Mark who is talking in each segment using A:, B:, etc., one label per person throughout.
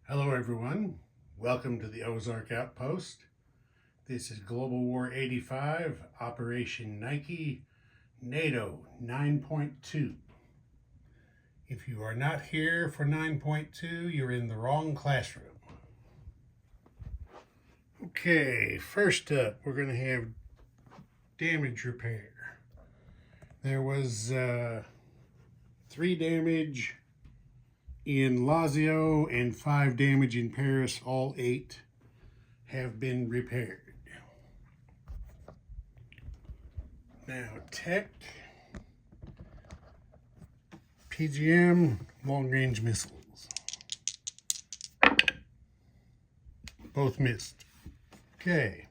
A: Hello everyone, welcome to the Ozark Outpost. This is Global War 85, Operation Nike, NATO 9.2. If you are not here for 9.2, you're in the wrong classroom. Okay, first up, we're going to have damage repair. There was 3 damage in Lazio and 5 damage in Paris. All 8 have been repaired. Now, tech, PGM, long-range missiles. Both missed. Okay.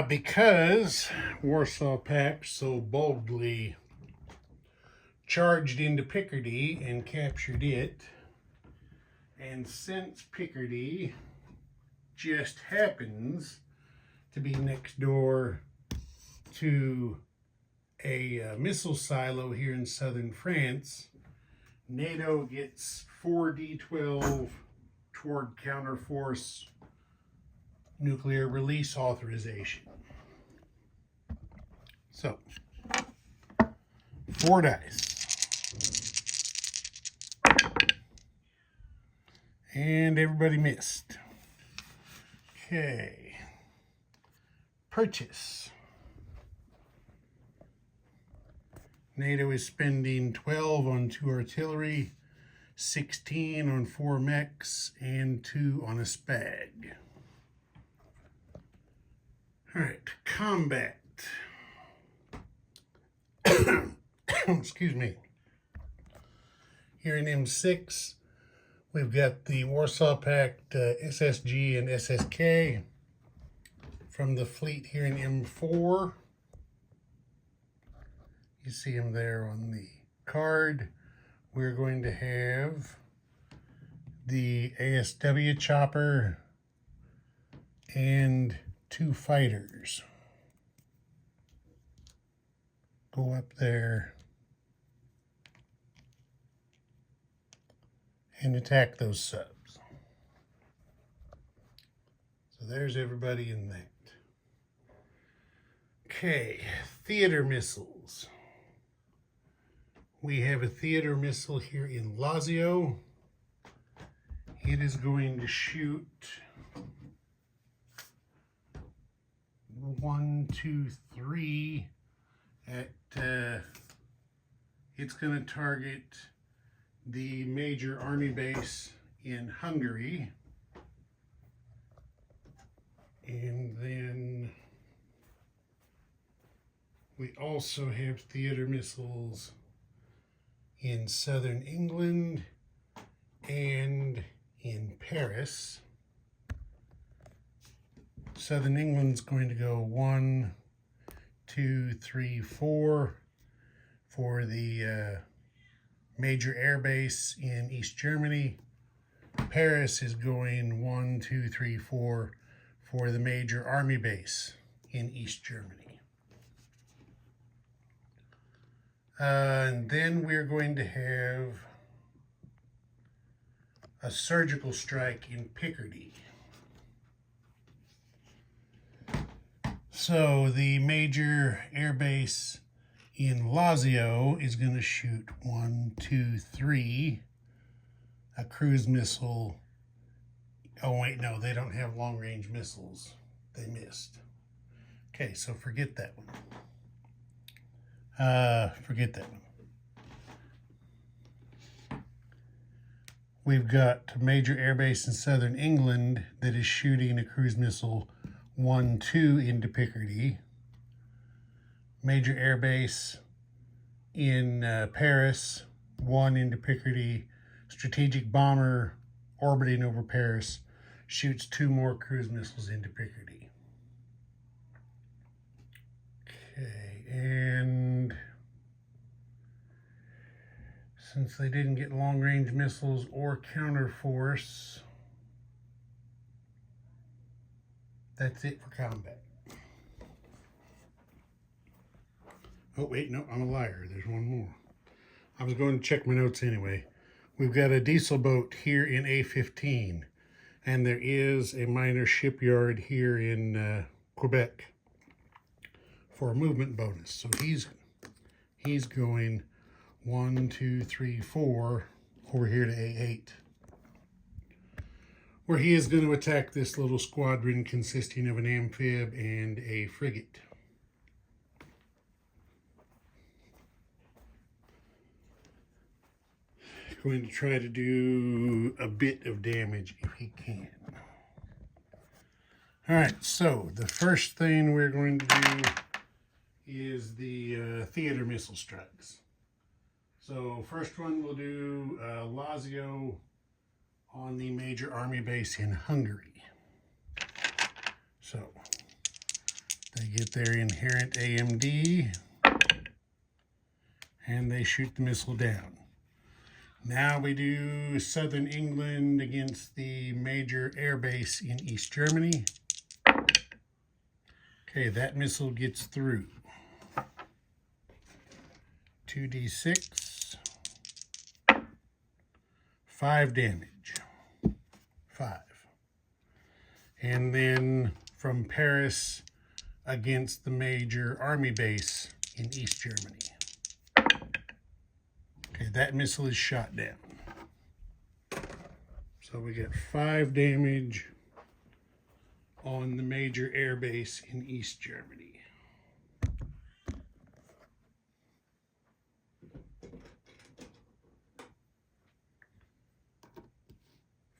A: Because Warsaw Pact so boldly charged into Picardy and captured it, and since Picardy just happens to be next door to a missile silo here in southern France, NATO gets 4D12 toward counterforce nuclear release authorization. So, 4 dice. And everybody missed. Okay. Purchase. NATO is spending 12 on 2 artillery, 16 on 4 mechs, and 2 on a SPAG. All right, combat. Excuse me. Here in M6, we've got the Warsaw Pact SSG and SSK. From the fleet here in M4, you see them there on the card. We're going to have the ASW chopper and 2 fighters go up there and attack those subs. So there's everybody in that. Okay, theater missiles. We have a theater missile here in Lazio. It is going to shoot 1, 2, 3 at, it's going to target the major army base in Hungary. And then we also have theater missiles in southern England and in Paris. Southern England's going to go 1, 2, 3, 4 for the major air base in East Germany. Paris is going 1, 2, 3, 4 for the major army base in East Germany. And then we're going to have a surgical strike in Picardy. So the major air base in Lazio is going to shoot 1, 2, 3, a cruise missile. Oh wait, no, they don't have long-range missiles. They missed. Okay, so forget that one. Forget that one. We've got a major air base in southern England that is shooting a cruise missile 1, 2 into Picardy. Major air base in Paris, 1 into Picardy. Strategic bomber orbiting over Paris shoots 2 more cruise missiles into Picardy. Okay, and since they didn't get long-range missiles or counterforce, that's it for combat. Oh, wait, no, I'm a liar. There's one more. I was going to check my notes anyway. we've got a diesel boat here in A15, and there is a minor shipyard here in Quebec for a movement bonus. So he's going 1, 2, 3, 4 over here to A8, where he is going to attack this little squadron consisting of an amphib and a frigate. Going to try to do a bit of damage if he can. All right, so the first thing we're going to do is the theater missile strikes. So first one we'll do Lazio on the major army base in Hungary. So they get their inherent AMD and they shoot the missile down. Now we do southern England against the major air base in East Germany. Okay, that missile gets through. 2d6. 5 damage. 5. And then from Paris against the major army base in East Germany. Okay, that missile is shot down. So we get 5 damage on the major air base in East Germany.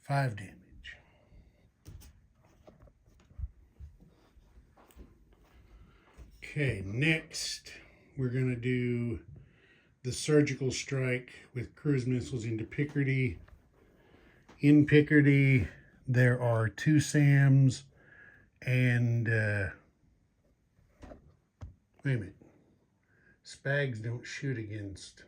A: Five damage. Okay, next we're going to do the surgical strike with cruise missiles into Picardy. In Picardy, there are 2 SAMs and, wait a minute, Spags don't shoot against,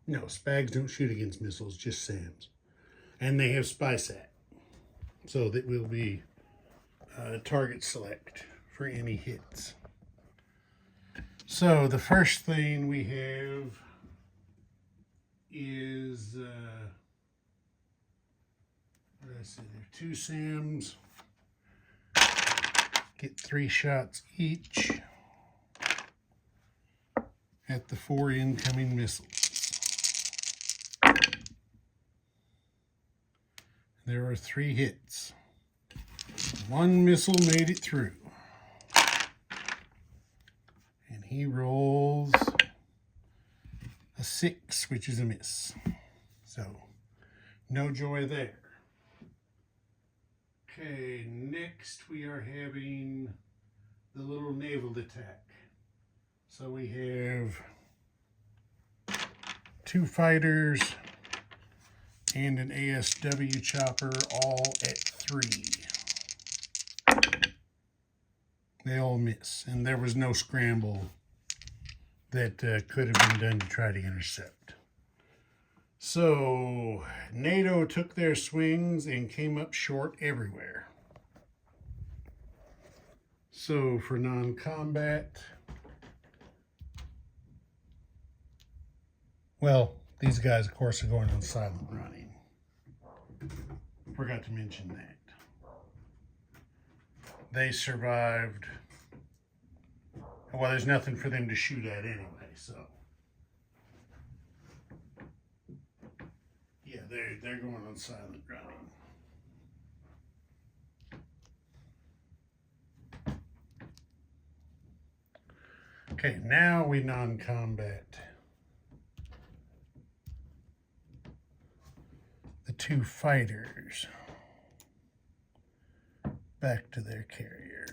A: no, Spags don't shoot against missiles, just SAMs. And they have SpySat, so that will be target select for any hits. So the first thing we have is, what did I say there? 2 SAMs. Get 3 shots each at the 4 incoming missiles. There are 3 hits. 1 missile made it through. And he rolls a 6, which is a miss. So, no joy there. Okay, next we are having the little naval attack. So we have 2 fighters and an ASW chopper all at 3. They all miss, and there was no scramble that could have been done to try to intercept. So, NATO took their swings and came up short everywhere. So, for non-combat, well, these guys, of course, are going on silent running. Forgot to mention that. They survived. Well, there's nothing for them to shoot at anyway, so. Yeah, they're going on silent running. Okay, now we non-combat the 2 fighters back to their carrier.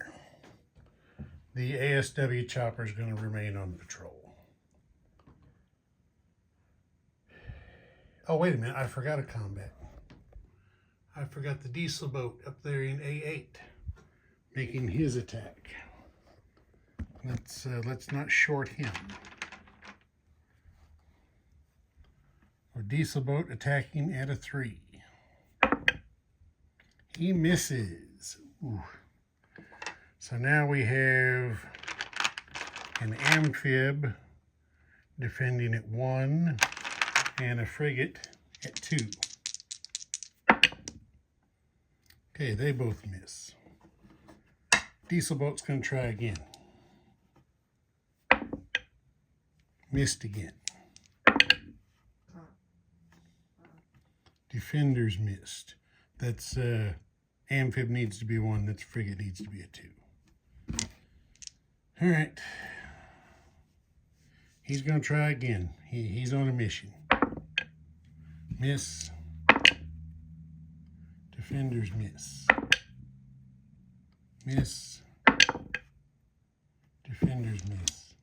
A: The ASW chopper is going to remain on patrol. Oh, wait a minute. I forgot a combat. I forgot the diesel boat up there in A8 making his attack. Let's not short him. Our diesel boat attacking at a 3. He misses. Ooh. So now we have an amphib defending at 1, and a frigate at 2. Okay, they both miss. Diesel boat's going to try again. Missed again. Defenders missed. That's amphib needs to be 1. That's frigate needs to be a 2. All right. He's going to try again. He's on a mission. Miss. Defenders miss. Miss. Defenders miss.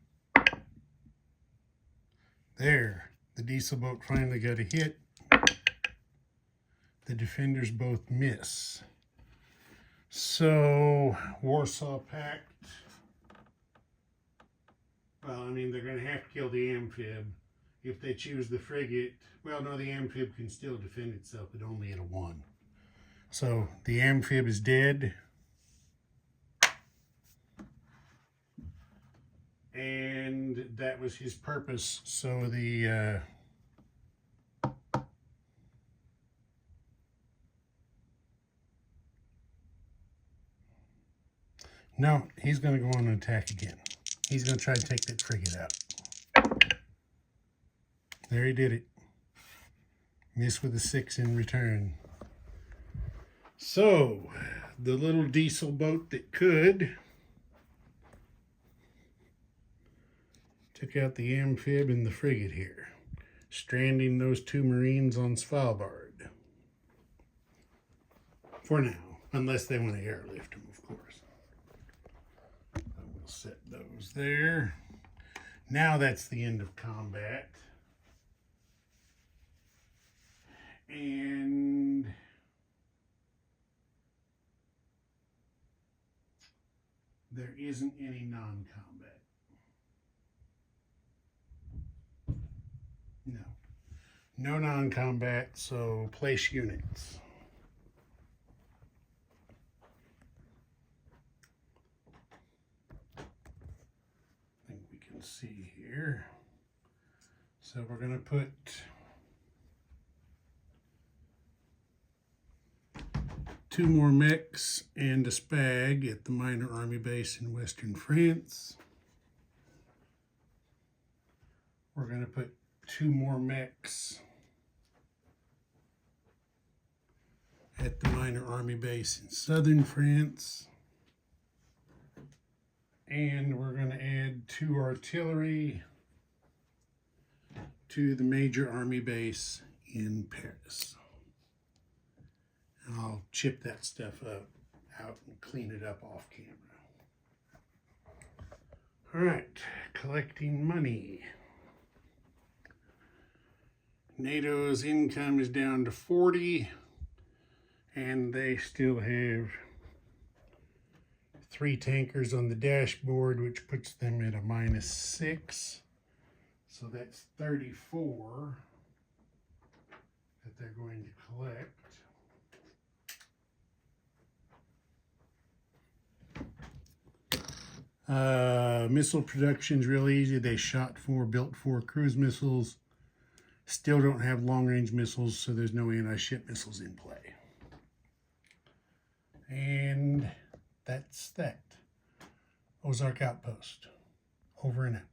A: There. The diesel boat finally got a hit. The defenders both miss. So, Warsaw Pact. Well, I mean, they're going to have to kill the amphib. If they choose the frigate, well, no, the amphib can still defend itself, but only at a 1. So, the amphib is dead. And that was his purpose. So, the... No, he's going to go on and attack again. He's going to try to take that frigate out. There he did it. Missed with a 6 in return. So, the little diesel boat that could took out the amphib and the frigate here, stranding those 2 Marines on Svalbard. For now, unless they want to airlift them, of course. We'll set those there. Now that's the end of combat. And there isn't any non-combat. No. No non-combat, so place units. I think we can see here. So we're going to put two more mechs and a spag at the minor army base in western France. We're going to put 2 more mechs at the minor army base in southern France. And we're going to add 2 artillery to the major army base in Paris. And I'll chip that stuff out and clean it up off camera. All right, collecting money. NATO's income is down to 40, and they still have 3 tankers on the dashboard, which puts them at a -6. So that's 34 that they're going to collect. Missile production's real easy. They shot 4, built 4 cruise missiles. Still don't have long-range missiles, so there's no anti-ship missiles in play. And that's that. Ozark Outpost. Over and out.